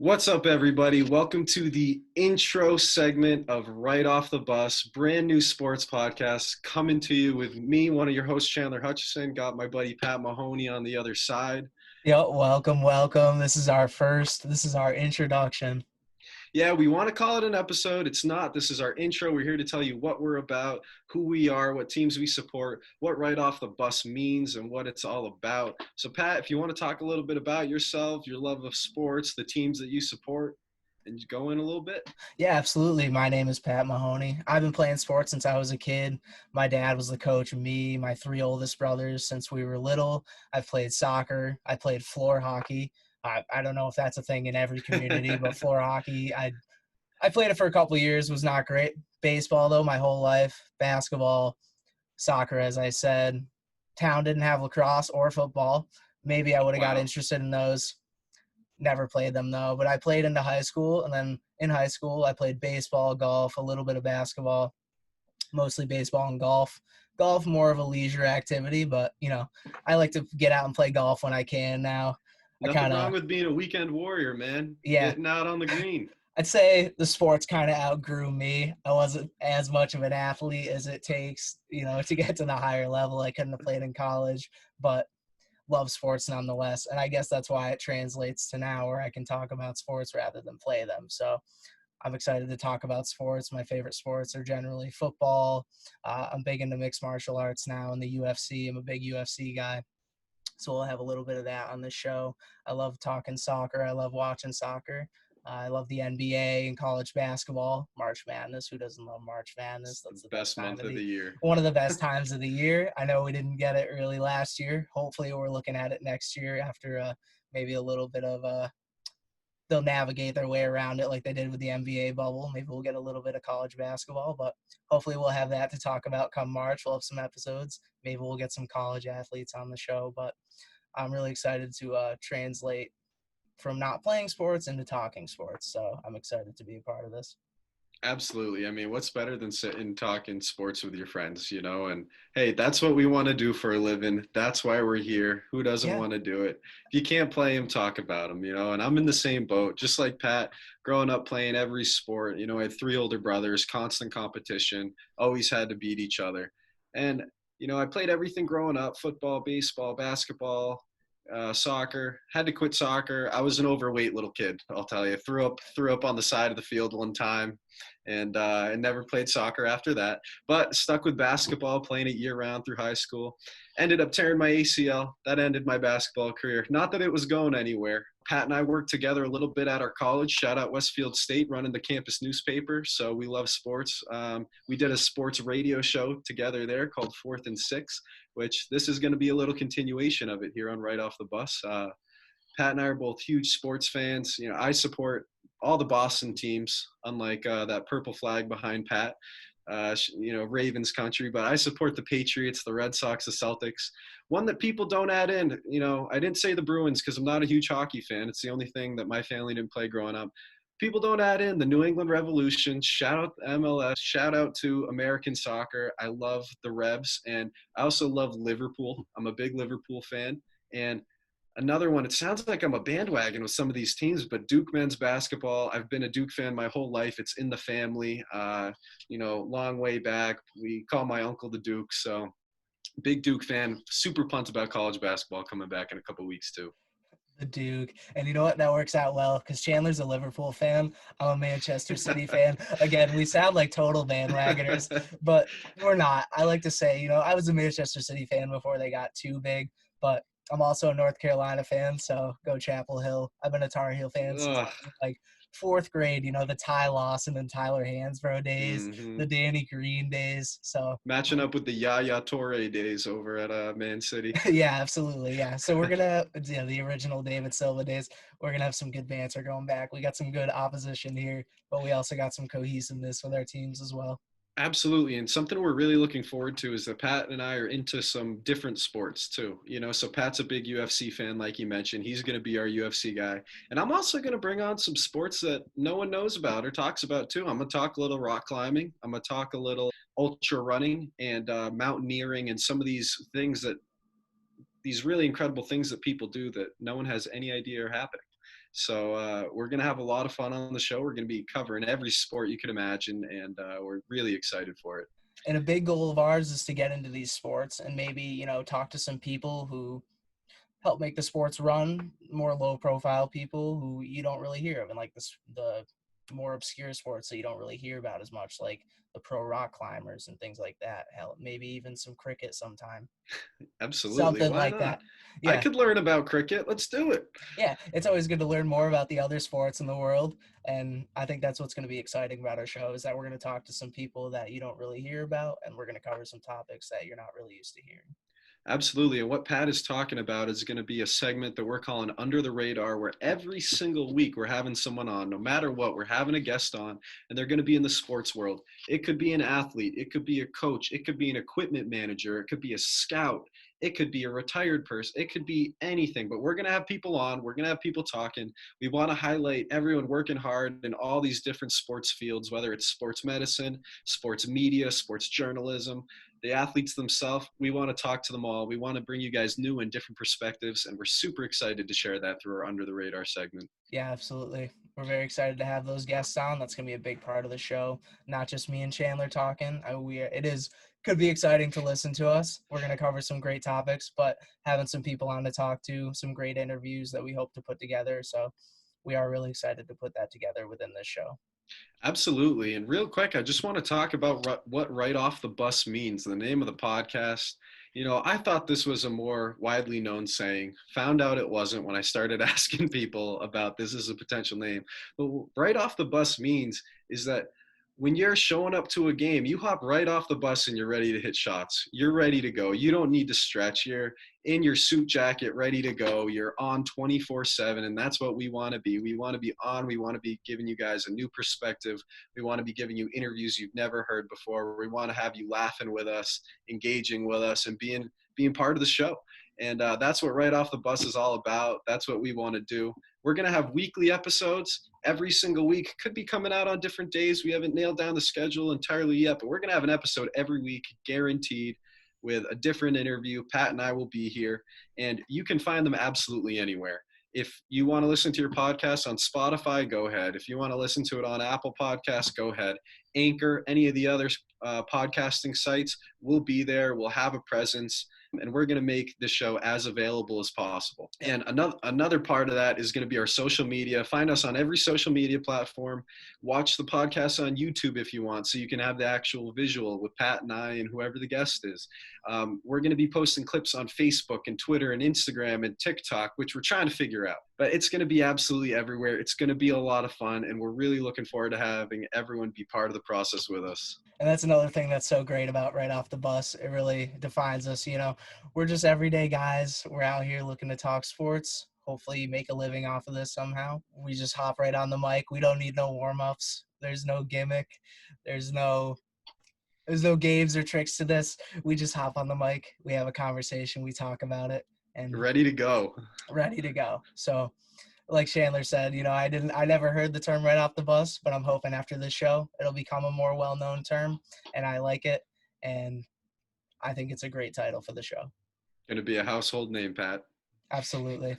What's up, everybody? Welcome to the intro segment of Right Off the Bus, brand new sports podcast coming to you with me, one of your hosts, Chandler Hutchison. Got my buddy Pat Mahoney on the other side. Yo, welcome. This is our introduction. Yeah, we want to call it an episode. It's not. This is our intro. We're here to tell you what we're about, who we are, what teams we support, what Right Off the Bus means, and what it's all about. So, Pat, if you want to talk a little bit about yourself, your love of sports, the teams that you support, and go in a little bit. Yeah, absolutely. My name is Pat Mahoney. I've been playing sports since I was a kid. My dad was the coach of me, my three oldest brothers since we were little. I've played soccer. I played floor hockey. I don't know if that's a thing in every community, but floor hockey, I played it for a couple of years, was not great. Baseball, though, my whole life. Basketball, soccer, as I said. Town didn't have lacrosse or football. Maybe I would have got Wow. interested in those. Never played them though, but I played into high school, and then in high school I played baseball, golf, a little bit of basketball, mostly baseball and golf. Golf more of a leisure activity, but I like to get out and play golf when I can now. I Nothing kind wrong of with being a weekend warrior, man. yeah, Getting out on the green. I'd say the sports kind of outgrew me. I wasn't as much of an athlete as it takes, to get to the higher level. I couldn't have played in college, but love sports nonetheless. And I guess that's why it translates to now where I can talk about sports rather than play them. So I'm excited to talk about sports. My favorite sports are generally football. I'm big into mixed martial arts now in the UFC. I'm a big UFC guy. So we'll have a little bit of that on the show. I love talking soccer. I love watching soccer. I love the NBA and college basketball, March Madness. Who doesn't love March Madness? That's the best Best time month of of the the year. one of the best times of the year. I know we didn't get it early last year. Hopefully, we're looking at it next year after maybe a little bit of they'll navigate their way around it like they did with the NBA bubble. Maybe we'll get a little bit of college basketball, but hopefully we'll have that to talk about come March. We'll have some episodes. Maybe we'll get some college athletes on the show, but I'm really excited to translate from not playing sports into talking sports. So I'm excited to be a part of this. Absolutely. I mean, what's better than sitting talking sports with your friends, And hey, that's what we want to do for a living. That's why we're here. Who doesn't Yeah. want to do it? If you can't play them, talk about them, And I'm in the same boat, just like Pat, growing up playing every sport. I had three older brothers, constant competition, always had to beat each other. And, I played everything growing up: football, baseball, basketball, soccer. Had to quit soccer. I was an overweight little kid, I'll tell you. Threw up on the side of the field one time, and I never played soccer after that. But stuck with basketball, playing it year round through high school. Ended up tearing my ACL. That ended my basketball career. Not that it was going anywhere. Pat and I worked together a little bit at our college. Shout out Westfield State, running the campus newspaper. So we love sports. We did a sports radio show together there called Fourth and Six, which this is going to be a little continuation of it here on Right Off the Bus. Pat and I are both huge sports fans. I support all the Boston teams, unlike that purple flag behind Pat, Ravens country, but I support the Patriots, the Red Sox, the Celtics. One that people don't add in, I didn't say the Bruins because I'm not a huge hockey fan. It's the only thing that my family didn't play growing up. People don't add in the New England Revolution. Shout out to MLS. Shout out to American soccer. I love the Revs, and I also love Liverpool. I'm a big Liverpool fan. And another one, it sounds like I'm a bandwagon with some of these teams, but Duke men's basketball, I've been a Duke fan my whole life. It's in the family, long way back. We call my uncle the Duke. So big Duke fan, super pumped about college basketball coming back in a couple weeks too. The Duke. And you know what? That works out well because Chandler's a Liverpool fan. I'm a Manchester City fan. Again, we sound like total bandwagoners, but we're not. I like to say, I was a Manchester City fan before they got too big, but I'm also a North Carolina fan, so go Chapel Hill. I've been a Tar Heel fan since I Ugh. was in, like fourth grade, the Ty Lawson and Tyler Hansbrough days, Mm-hmm. the Danny Green days. So Matching up with the Yaya Toure days over at Man City. yeah, absolutely. Yeah. So we're gonna, the original David Silva days. We're gonna have some good banter going back. We got some good opposition here, but we also got some cohesiveness with our teams as well. Absolutely. And something we're really looking forward to is that Pat and I are into some different sports too. So Pat's a big UFC fan, like you mentioned. He's going to be our UFC guy. And I'm also going to bring on some sports that no one knows about or talks about too. I'm going to talk a little rock climbing. I'm going to talk a little ultra running and mountaineering and some of these really incredible things that people do that no one has any idea are happening. So we're going to have a lot of fun on the show. We're going to be covering every sport you can imagine, and we're really excited for it. And a big goal of ours is to get into these sports and maybe, talk to some people who help make the sports run, more low profile people who you don't really hear of, and like the more obscure sports that you don't really hear about as much, like the pro rock climbers and things like that. Hell, maybe even some cricket sometime. Absolutely. Something Why like not? that. I Yeah. could learn about cricket. Let's do it. Yeah. It's always good to learn more about the other sports in the world. And I think that's what's going to be exciting about our show is that we're going to talk to some people that you don't really hear about, and we're going to cover some topics that you're not really used to hearing. Absolutely. And what Pat is talking about is going to be a segment that we're calling Under the Radar, where every single week we're having someone on, no matter what, we're having a guest on, and they're going to be in the sports world. It could be an athlete, it could be a coach, it could be an equipment manager, it could be a scout, it could be a retired person, it could be anything. But we're going to have people on, we're going to have people talking. We want to highlight everyone working hard in all these different sports fields, whether it's sports medicine, sports media, sports journalism, the athletes themselves. We want to talk to them all. We want to bring you guys new and different perspectives, and we're super excited to share that through our Under the Radar segment. Yeah, absolutely. We're very excited to have those guests on. That's going to be a big part of the show. Not just me and Chandler talking. It is could be exciting to listen to us. We're going to cover some great topics, but having some people on to talk to, some great interviews that we hope to put together. So we are really excited to put that together within this show. Absolutely. And real quick, I just want to talk about what Right Off the Bus means, the name of the podcast. I thought this was a more widely known saying. Found out it wasn't when I started asking people about this as a potential name. But right off the bus means is that when you're showing up to a game, you hop right off the bus and you're ready to hit shots. You're ready to go. You don't need to stretch. You're in your suit jacket, ready to go. You're on 24/7, and that's what we want to be. We want to be on. We want to be giving you guys a new perspective. We want to be giving you interviews you've never heard before. We want to have you laughing with us, engaging with us, and being part of the show. And that's what Right Off the Bus is all about. That's what we want to do. We're going to have weekly episodes every single week. Could be coming out on different days. We haven't nailed down the schedule entirely yet, but we're going to have an episode every week, guaranteed, with a different interview. Pat and I will be here, and you can find them absolutely anywhere. If you want to listen to your podcast on Spotify, go ahead. If you want to listen to it on Apple Podcasts, go ahead. Anchor, any of the other podcasting sites, we'll be there. We'll have a presence, and we're going to make the show as available as possible. And another part of that is going to be our social media. Find us on every social media platform. Watch the podcast on YouTube if you want, so you can have the actual visual with Pat and I and whoever the guest is. We're going to be posting clips on Facebook and Twitter and Instagram and TikTok, which we're trying to figure out. But it's going to be absolutely everywhere. It's going to be a lot of fun, and we're really looking forward to having everyone be part of the process with us. And that's another thing that's so great about Right Off the Bus. It really defines us. We're just everyday guys. We're out here looking to talk sports. Hopefully, make a living off of this somehow. We just hop right on the mic. We don't need no warm ups. There's no gimmick. There's no there's no games or tricks to this. We just hop on the mic. We have a conversation. We talk about it, and Ready to go. ready to go. So like Chandler said, I never heard the term right off the bus, but I'm hoping after this show, it'll become a more well-known term, and I like it. And I think it's a great title for the show. Going to be a household name, Pat. Absolutely.